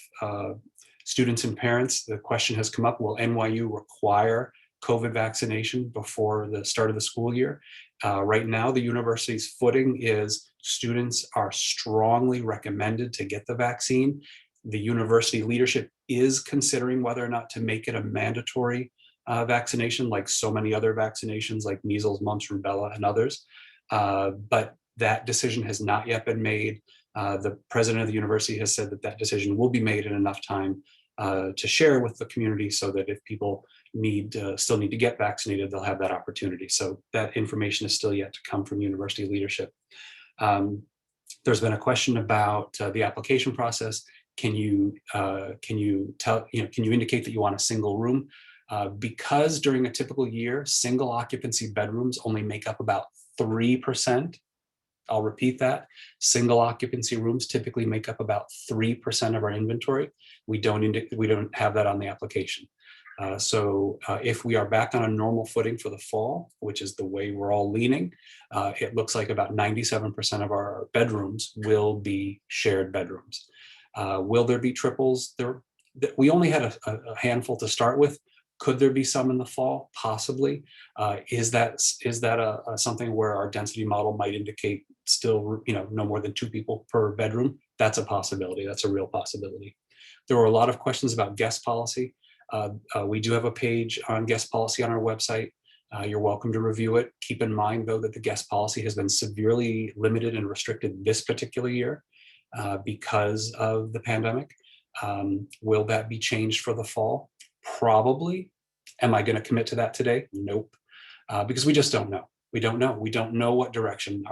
students and parents, the question has come up, will NYU require COVID vaccination before the start of the school year? Right now, the university's footing is students are strongly recommended to get the vaccine. The university leadership is considering whether or not to make it a mandatory vaccination, like so many other vaccinations, like measles, mumps, rubella, and others. But that decision has not yet been made. The president of the university has said that that decision will be made in enough time to share with the community so that if people still need to get vaccinated, they'll have that opportunity. So that information is still yet to come from university leadership. There's been a question about the application process. Can you indicate that you want a single room? Because during a typical year, single occupancy bedrooms only make up about 3%. I'll repeat that. Single occupancy rooms typically make up about 3% of our inventory. We don't have that on the application. So if we are back on a normal footing for the fall, which is the way we're all leaning, it looks like about 97% of our bedrooms will be shared bedrooms. Will there be triples? We only had a handful to start with. Could there be some in the fall? Possibly. Is that something where our density model might indicate still, no more than 2 people per bedroom? That's a possibility. That's a real possibility. There were a lot of questions about guest policy. We do have a page on guest policy on our website. You're welcome to review it. Keep in mind, though, that the guest policy has been severely limited and restricted this particular year because of the pandemic. Will that be changed for the fall? Probably. Am I going to commit to that today? Nope. Because we just don't know. We don't know. We don't know what direction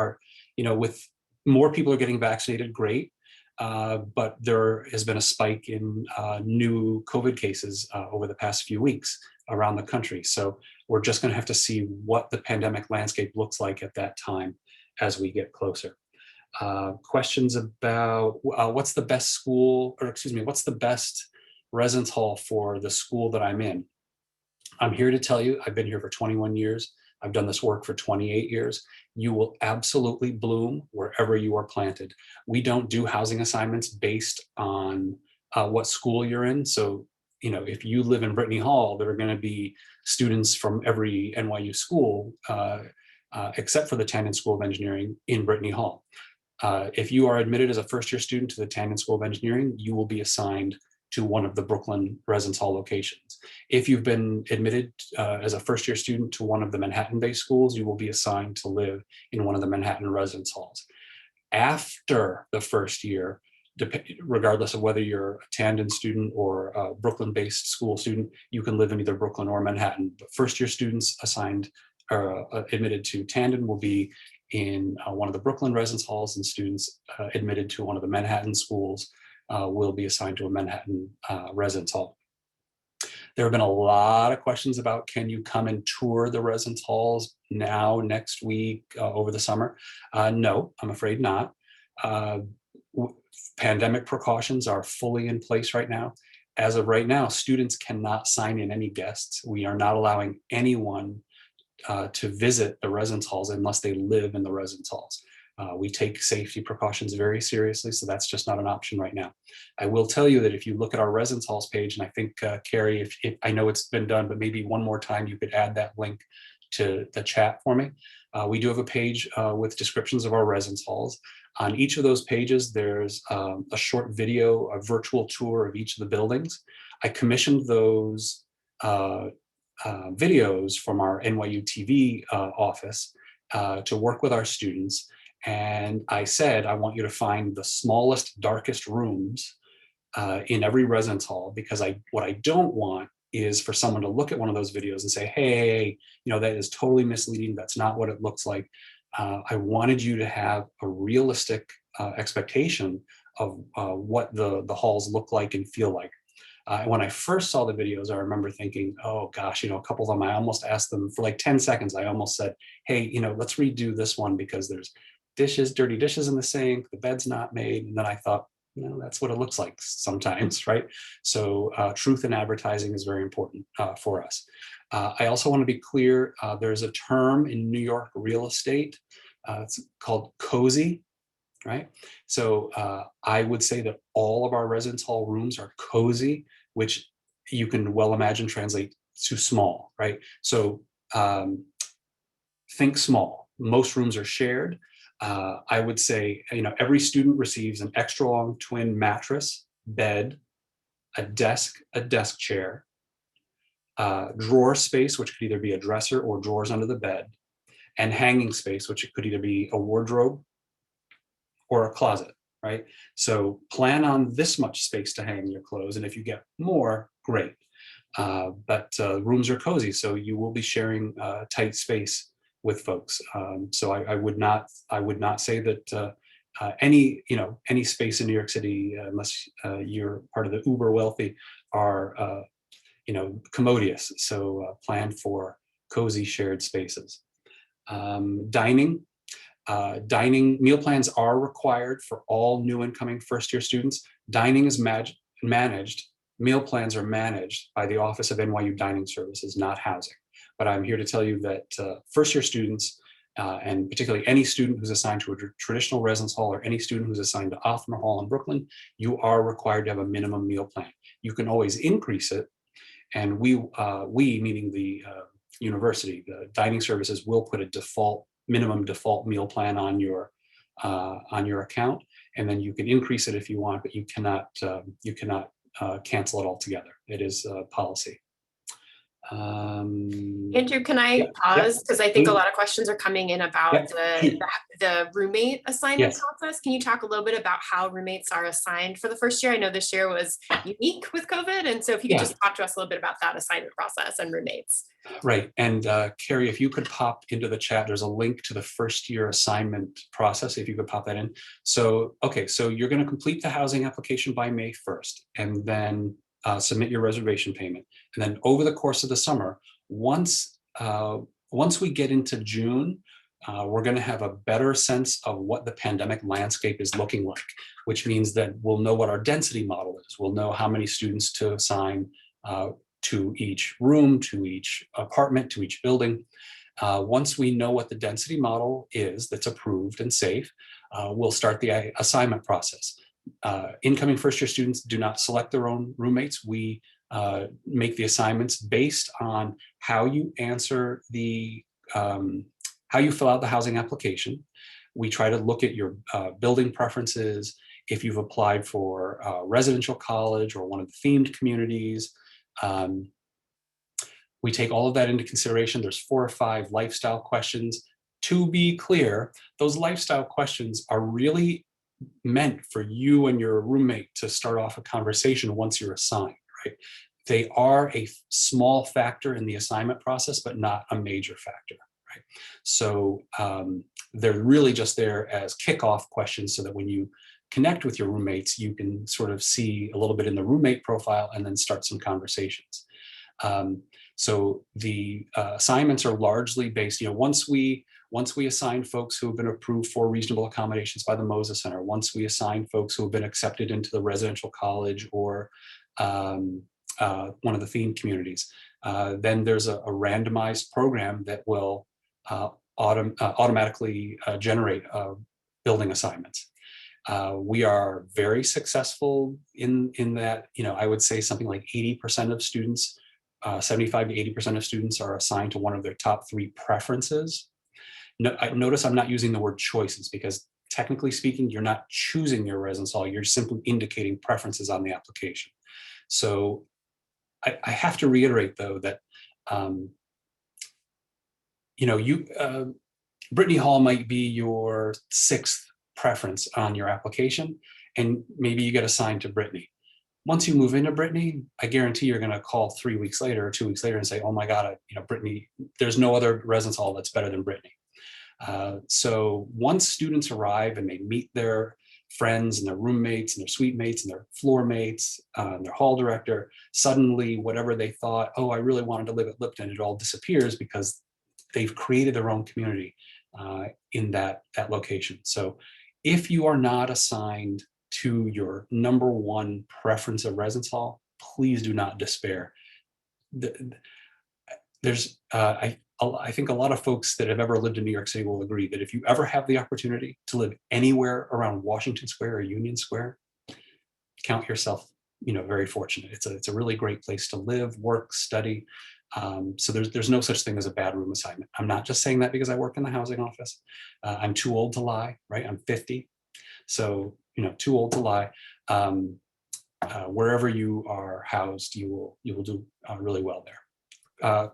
with more people are getting vaccinated, great. But there has been a spike in new COVID cases over the past few weeks around the country. So we're just going to have to see what the pandemic landscape looks like at that time as we get closer. Questions about what's the best residence hall for the school that I'm in. I'm here to tell you, I've been here for 21 years. I've done this work for 28 years. You will absolutely bloom wherever you are planted. We don't do housing assignments based on what school you're in. So, if you live in Brittany Hall, there are going to be students from every NYU school except for the Tandon School of Engineering in Brittany Hall. If you are admitted as a first-year student to the Tandon School of Engineering, you will be assigned to one of the Brooklyn Residence Hall locations. If you've been admitted as a first-year student to one of the Manhattan-based schools, you will be assigned to live in one of the Manhattan residence halls. After the first year, regardless of whether you're a Tandon student or a Brooklyn-based school student, you can live in either Brooklyn or Manhattan. But first-year students assigned or admitted to Tandon will be in one of the Brooklyn residence halls, and students admitted to one of the Manhattan schools will be assigned to a Manhattan residence hall. There have been a lot of questions about, can you come and tour the residence halls now, next week, over the summer? No, I'm afraid not. Pandemic precautions are fully in place right now. As of right now, students cannot sign in any guests. We are not allowing anyone to visit the residence halls unless they live in the residence halls. We take safety precautions very seriously, so that's just not an option right now. I will tell you that if you look at our residence halls page, and I think, Carrie, if I know it's been done, but maybe one more time you could add that link to the chat for me. We do have a page with descriptions of our residence halls. On each of those pages, there's a short video, a virtual tour of each of the buildings. I commissioned those videos from our NYU TV office to work with our students. And I said, I want you to find the smallest, darkest rooms in every residence hall, because what I don't want is for someone to look at one of those videos and say, hey, that is totally misleading. That's not what it looks like. I wanted you to have a realistic expectation of what the halls look like and feel like. When I first saw the videos, I remember thinking, oh gosh, a couple of them, I almost asked them for like 10 seconds. I almost said, hey, let's redo this one because there's dirty dishes in the sink, the bed's not made. And then I thought, that's what it looks like sometimes, right? So truth in advertising is very important for us. I also want to be clear, there's a term in New York real estate, it's called cozy, right? So I would say that all of our residence hall rooms are cozy, which you can well imagine translate to small, right? So think small. Most rooms are shared. I would say, every student receives an extra long twin mattress, bed, a desk chair, drawer space, which could either be a dresser or drawers under the bed, and hanging space, which could either be a wardrobe or a closet, right? So plan on this much space to hang your clothes, and if you get more, great. But rooms are cozy, so you will be sharing tight space with folks. So I would not say that any space in New York City, unless you're part of the uber wealthy, are commodious. So plan for cozy shared spaces. Dining meal plans are required for all new incoming first-year students. Dining is managed. Meal plans are managed by the Office of NYU Dining Services, not housing. But I'm here to tell you that first-year students, and particularly any student who's assigned to a traditional residence hall or any student who's assigned to Othmer Hall in Brooklyn, you are required to have a minimum meal plan. You can always increase it, and we meaning the university, the dining services, will put a minimum default meal plan on your account, and then you can increase it if you want, but you cannot cancel it altogether. It is policy. Andrew, can I Yeah, pause? Because I think a please. lot of questions are coming in about the roommate assignment Yes. process. Can you talk a little bit about how roommates are assigned for the first year? I know this year was unique with COVID. And so if you could just talk to us a little bit about that assignment process and roommates. Right. And Carrie, if you could pop into the chat, there's a link to the first year assignment process, if you could pop that in. So, okay, so you're going to complete the housing application by May 1st, and then submit your reservation payment. And then over the course of the summer, once we get into June, we're going to have a better sense of what the pandemic landscape is looking like, which means that we'll know what our density model is. We'll know how many students to assign to each room, to each apartment, to each building. Once we know what the density model is that's approved and safe, we'll start the assignment process. Incoming first-year students do not select their own roommates. We make the assignments based on how you answer the how you fill out the housing application. We try to look at your building preferences, if you've applied for residential college or one of the themed communities. We take all of that into consideration. There's 4 or 5 lifestyle questions. To be clear, those lifestyle questions are really meant for you and your roommate to start off a conversation once you're assigned, right? They are a small factor in the assignment process, but not a major factor, right? So they're really just there as kickoff questions so that when you connect with your roommates, you can sort of see a little bit in the roommate profile and then start some conversations. So the assignments are largely based, once we assign folks who have been approved for reasonable accommodations by the Moses Center, once we assign folks who have been accepted into the residential college or one of the themed communities, then there's a randomized program that will automatically generate building assignments. We are very successful in that, I would say something like 80% of students, 75 to 80% of students are assigned to one of their top 3 preferences. Notice I'm not using the word choices, because technically speaking, you're not choosing your residence hall, you're simply indicating preferences on the application. So I have to reiterate, though, that Brittany Hall might be your 6th preference on your application, and maybe you get assigned to Brittany. Once you move into Brittany, I guarantee you're going to call 3 weeks later or 2 weeks later and say, "Oh my God, Brittany, there's no other residence hall that's better than Brittany." So once students arrive and they meet their friends and their roommates and their suite mates and their floor mates, and their hall director, suddenly whatever they thought, "Oh, I really wanted to live at Lipton," it all disappears because they've created their own community in that location. So if you are not assigned to your number 1 preference of residence hall, please do not despair. There's, I think a lot of folks that have ever lived in New York City will agree that if you ever have the opportunity to live anywhere around Washington Square or Union Square, count yourself, very fortunate. It's a really great place to live, work, study. So there's no such thing as a bad room assignment. I'm not just saying that because I work in the housing office. I'm too old to lie, right? I'm 50. So, too old to lie. Wherever you are housed, you will do really well there.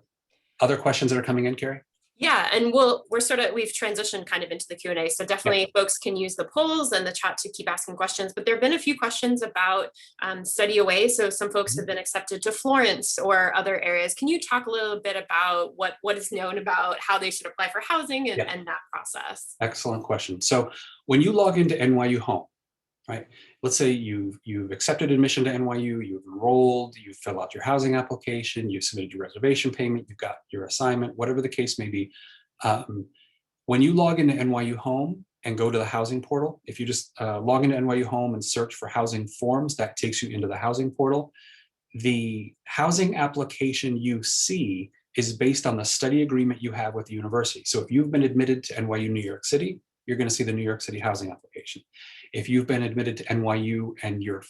Other questions that are coming in, Carrie? Yeah, and we've transitioned kind of into the Q&A, so definitely folks can use the polls and the chat to keep asking questions, but there have been a few questions about study away. So some folks have been accepted to Florence or other areas. Can you talk a little bit about what is known about how they should apply for housing and that process? Excellent question. So when you log into NYU Home, right? Let's say you've accepted admission to NYU, you've enrolled, you fill out your housing application, you submitted your reservation payment, you've got your assignment, whatever the case may be. When you log into NYU Home and go to the housing portal, if you just log into NYU Home and search for housing forms, that takes you into the housing portal. The housing application you see is based on the study agreement you have with the university. So if you've been admitted to NYU New York City, you're going to see the New York City housing application. If you've been admitted to NYU and your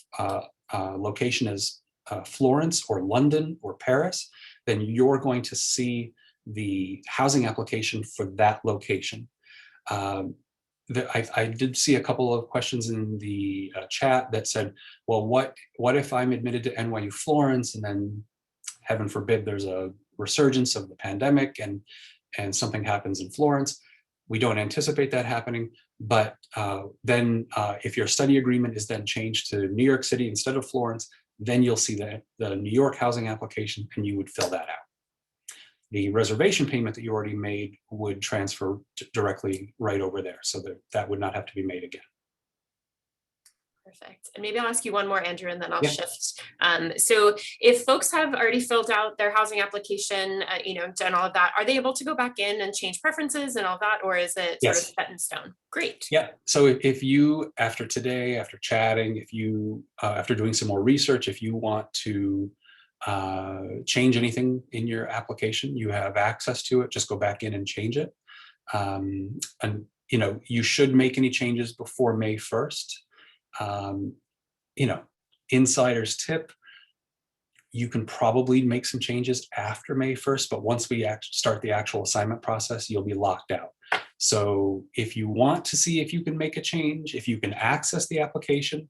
location is Florence or London or Paris, then you're going to see the housing application for that location. I did see a couple of questions in the chat that said, well, what if I'm admitted to NYU Florence and then, heaven forbid, there's a resurgence of the pandemic and something happens in Florence? We don't anticipate that happening, but then if your study agreement is then changed to New York City instead of Florence, then you'll see the New York housing application and you would fill that out. The reservation payment that you already made would transfer directly right over there, so that would not have to be made again. Perfect. And maybe I'll ask you one more, Andrew, and then I'll shift. So if folks have already filled out their housing application, done all of that, are they able to go back in and change preferences and all that, or is it sort of set in stone? Great. Yeah. So if you, after today, after chatting, if you, after doing some more research, if you want to change anything in your application, you have access to it. Just go back in and change it. And you should make any changes before May 1st. Insider's tip, You can probably make some changes after May 1st, but once we start the actual assignment process, you'll be locked out. So if you want to see if you can make a change, if you can access the application,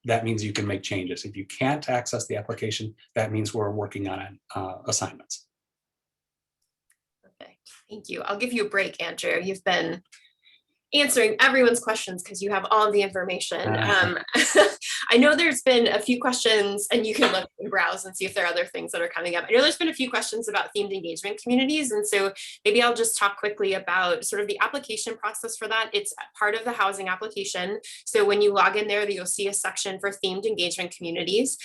that means you can make changes. If you can't access the application, that means we're working on assignments. Perfect. Thank you. I'll give you a break, Andrew. You've been answering everyone's questions because you have all of the information. I know there's been a few questions, and you can look and browse and see if there are other things that are coming up. I know there's been a few questions about themed engagement communities, and so maybe I'll just talk quickly about sort of the application process for that. It's part of the housing application. So when you log in there, you'll see a section for themed engagement communities.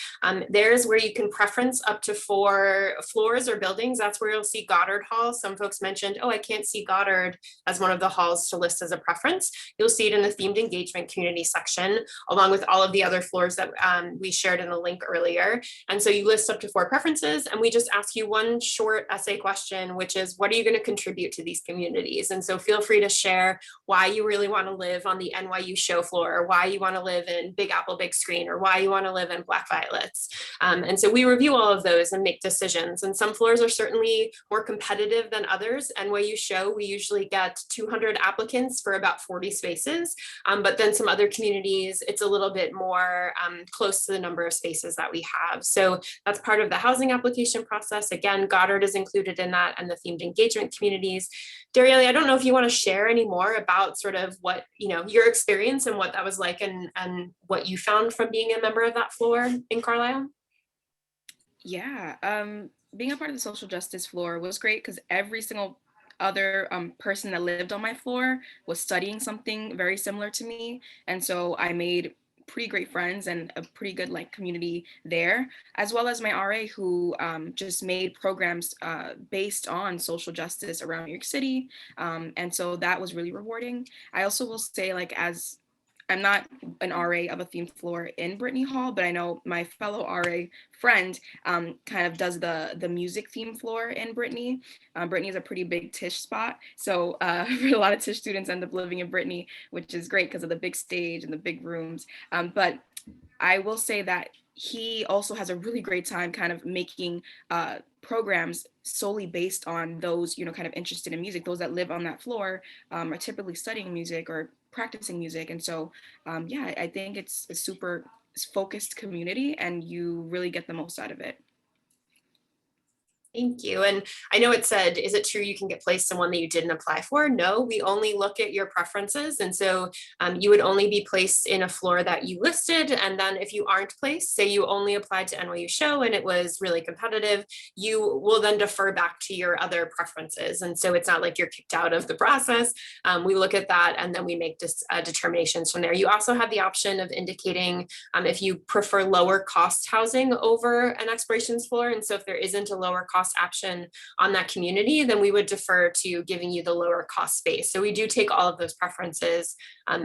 There's where you can preference up to 4 floors or buildings. That's where you'll see Goddard Hall. Some folks mentioned, oh, I can't see Goddard as one of the halls to list as a preference. You'll see it in the themed engagement community section, along with all of the other floors that we shared in the link earlier. And so you list up to 4 preferences, and we just ask you one short essay question, which is, what are you going to contribute to these communities? And so feel free to share why you really want to live on the NYU show floor, or why you want to live in Big Apple Big Screen, or why you want to live in Black Violets. And so we review all of those and make decisions. And some floors are certainly more competitive than others. NYU show, we usually get 200 applicants for about 40 spaces. But then some other communities, it's a little bit more close to the number of spaces that we have. So that's part of the housing application process. Again, Goddard is included in that, and the themed engagement communities. Darielle, I don't know if you want to share any more about sort of what, your experience and what that was like, and what you found from being a member of that floor in Carlisle. Yeah, being a part of the social justice floor was great because every single other person that lived on my floor was studying something very similar to me. And so I made pretty great friends and a pretty good community there, as well as my RA who just made programs based on social justice around New York City. And so that was really rewarding. I also will say, as I'm not an RA of a themed floor in Brittany Hall, but I know my fellow RA friend kind of does the music theme floor in Brittany. Brittany is a pretty big Tisch spot. So a lot of Tisch students end up living in Brittany, which is great because of the big stage and the big rooms. But I will say that he also has a really great time kind of making programs solely based on those, kind of interested in music. Those that live on that floor are typically studying music or practicing music. And so, yeah, I think it's a super focused community and you really get the most out of it. Thank you. And I know it said, is it true you can get placed in one that you didn't apply for? No, we only look at your preferences. And so you would only be placed in a floor that you listed. And then if you aren't placed, say you only applied to NYU show and it was really competitive, you will then defer back to your other preferences. And so it's not like you're kicked out of the process. We look at that and then we make determinations from there. You also have the option of indicating if you prefer lower cost housing over an explorations floor. And so if there isn't a lower cost option on that community, then we would defer to giving you the lower cost space. So we do take all of those preferences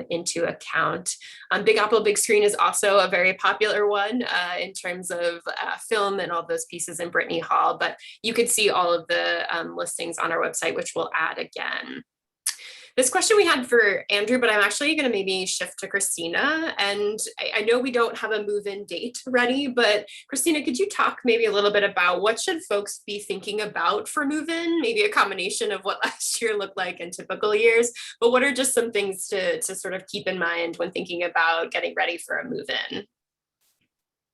into account. Big Apple Big Screen is also a very popular one in terms of film and all those pieces in Brittany Hall, but you could see all of the listings on our website, which we'll add again. This question we had for Andrew, but I'm actually going to maybe shift to Christina. And I know we don't have a move-in date ready, but Christina, could you talk maybe a little bit about what should folks be thinking about for move-in? Maybe a combination of what last year looked like in typical years, but what are just some things to sort of keep in mind when thinking about getting ready for a move-in?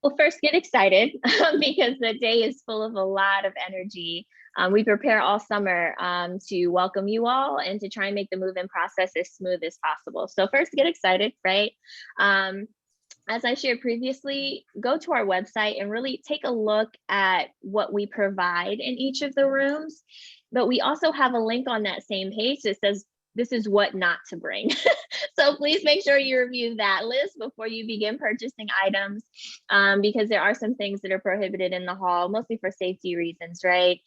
Well, first, get excited because the day is full of a lot of energy. We prepare all summer to welcome you all and to try and make the move-in process as smooth as possible. So first, get excited, right? As I shared previously, go to our website and really take a look at what we provide in each of the rooms. But we also have a link on that same page that says, this is what not to bring. So please make sure you review that list before you begin purchasing items, because there are some things that are prohibited in the hall, mostly for safety reasons, right?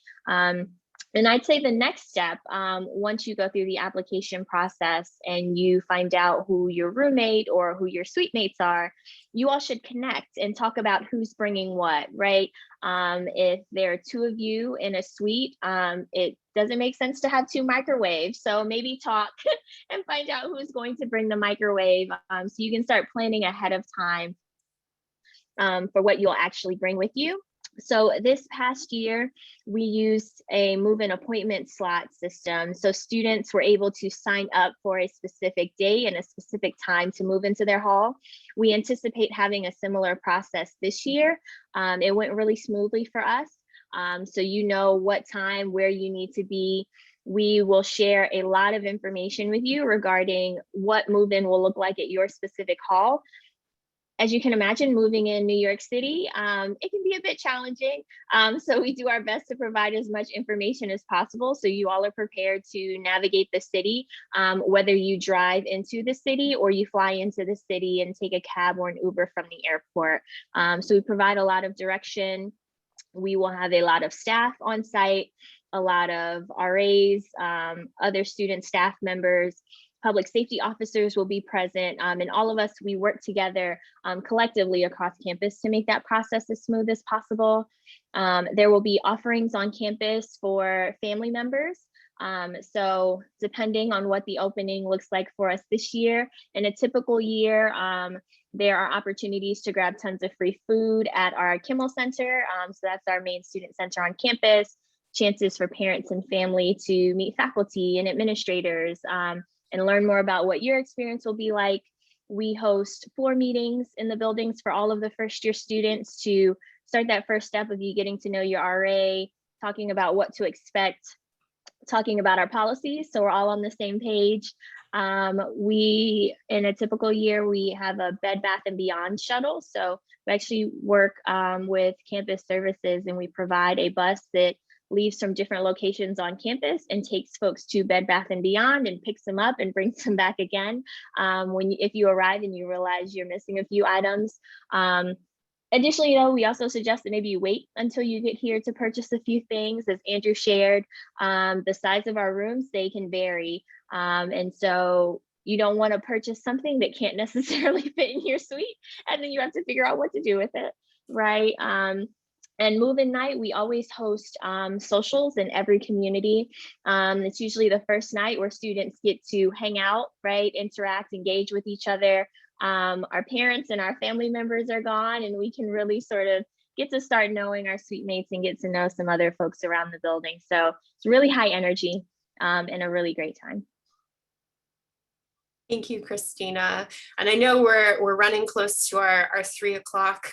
And I'd say the next step, once you go through the application process and you find out who your roommate or who your suite mates are, you all should connect and talk about who's bringing what, right? If there are 2 of you in a suite, it doesn't make sense to have 2 microwaves. So maybe talk and find out who's going to bring the microwave, so you can start planning ahead of time for what you'll actually bring with you. So this past year, we used a move-in appointment slot system. So students were able to sign up for a specific day and a specific time to move into their hall. We anticipate having a similar process this year. It went really smoothly for us. So you know what time, where you need to be. We will share a lot of information with you regarding what move-in will look like at your specific hall. As you can imagine, moving in New York City, it can be a bit challenging. So we do our best to provide as much information as possible so you all are prepared to navigate the city, whether you drive into the city or you fly into the city and take a cab or an Uber from the airport. So we provide a lot of direction. We will have a lot of staff on site, a lot of RAs, other student staff members, public safety officers will be present, and all of us, we work together collectively across campus to make that process as smooth as possible. There will be offerings on campus for family members. So depending on what the opening looks like for us this year, in a typical year, there are opportunities to grab tons of free food at our Kimmel Center. So that's our main student center on campus, chances for parents and family to meet faculty and administrators, and learn more about what your experience will be like. We host floor meetings in the buildings for all of the first year students to start that first step of you getting to know your RA, talking about what to expect, talking about our policies, so we're all on the same page. We, in a typical year, we have a Bed Bath & Beyond shuttle. So we actually work with campus services, and we provide a bus that leaves from different locations on campus and takes folks to Bed Bath & Beyond and picks them up and brings them back again if you arrive and you realize you're missing a few items. Additionally, though, we also suggest that maybe you wait until you get here to purchase a few things. As Andrew shared, the size of our rooms, they can vary. And so you don't want to purchase something that can't necessarily fit in your suite, and then you have to figure out what to do with it, right? And move-in night, we always host socials in every community. It's usually the first night where students get to hang out, right? Interact, engage with each other. Our parents and our family members are gone, and we can really sort of get to start knowing our suite mates and get to know some other folks around the building. So it's really high energy and a really great time. Thank you, Christina. And I know we're running close to our 3 o'clock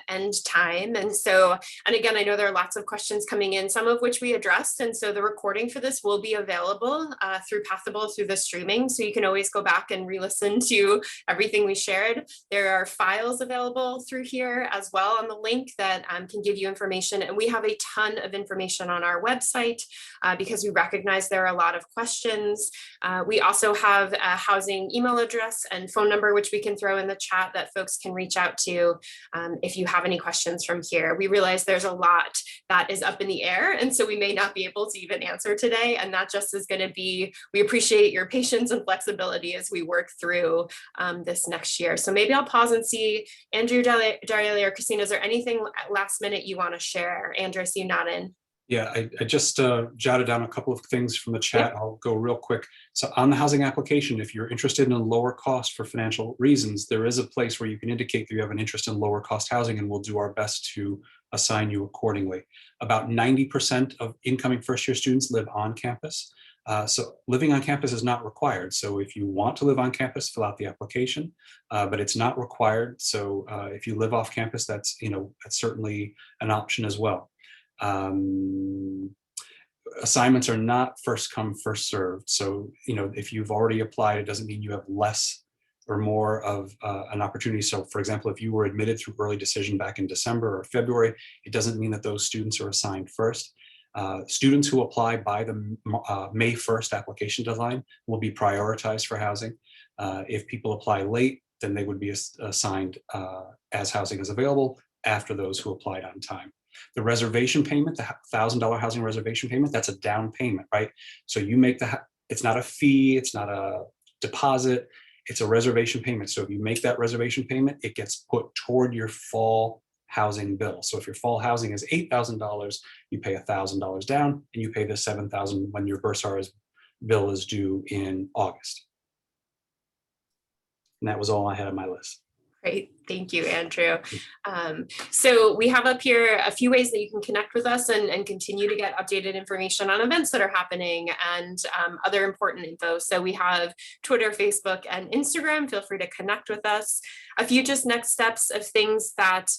end time. And so, and again, I know there are lots of questions coming in, some of which we addressed. And so the recording for this will be available through Pathable, through the streaming. So you can always go back and re-listen to everything we shared. There are files available through here as well on the link that can give you information. And we have a ton of information on our website because we recognize there are a lot of questions. We also have a housing email address and phone number, which we can throw in the chat that folks can reach out to if you have any questions from here. We realize there's a lot that is up in the air, and so we may not be able to even answer today, and that just is going to be, we appreciate your patience and flexibility as we work through this next year. So maybe I'll pause and see, Andrew, Darielle, or Christina, is there anything last minute you want to share? Andrew, I see you nodding. Yeah, I just jotted down a couple of things from the chat. Yep. I'll go real quick. So on the housing application, if you're interested in a lower cost for financial reasons, there is a place where you can indicate that you have an interest in lower cost housing, and we'll do our best to assign you accordingly. About 90% of incoming first year students live on campus. So living on campus is not required. So if you want to live on campus, fill out the application, but it's not required. So if you live off campus, that's certainly an option as well. Assignments are not first come, first served. So, if you've already applied, it doesn't mean you have less or more of an opportunity. So for example, if you were admitted through early decision back in December or February, it doesn't mean that those students are assigned first. Students who apply by the May 1st application deadline will be prioritized for housing. If people apply late, then they would be assigned as housing is available after those who applied on time. The reservation payment, the $1,000 housing reservation payment, that's a down payment, right? So you make it's not a fee, it's not a deposit, it's a reservation payment. So if you make that reservation payment, it gets put toward your fall housing bill. So if your fall housing is $8,000, you pay $1,000 down, and you pay the $7,000 when your Bursar's bill is due in August. And that was all I had on my list. Great. Thank you, Andrew. So we have up here a few ways that you can connect with us and continue to get updated information on events that are happening and other important info. So we have Twitter, Facebook, and Instagram. Feel free to connect with us. A few just next steps of things that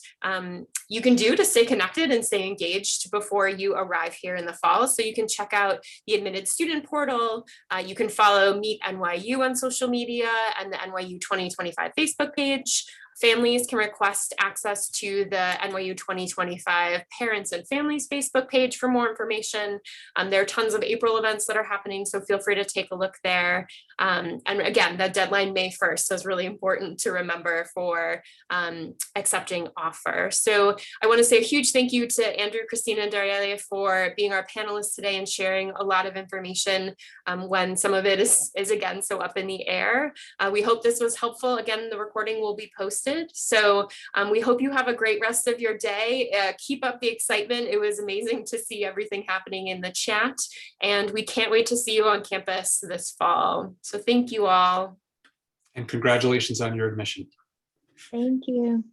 you can do to stay connected and stay engaged before you arrive here in the fall. So you can check out the admitted student portal. You can follow Meet NYU on social media and the NYU 2025 Facebook page. Families can request access to the NYU 2025 Parents and Families Facebook page for more information. There are tons of April events that are happening, so feel free to take a look there. And again, the deadline May 1st, so it's really important to remember for accepting offer. So I want to say a huge thank you to Andrew, Christina, and Darielle for being our panelists today and sharing a lot of information when some of it is again so up in the air. We hope this was helpful. Again, the recording will be posted. So we hope you have a great rest of your day. Keep up the excitement. It was amazing to see everything happening in the chat, and we can't wait to see you on campus this fall. So thank you all. And congratulations on your admission. Thank you.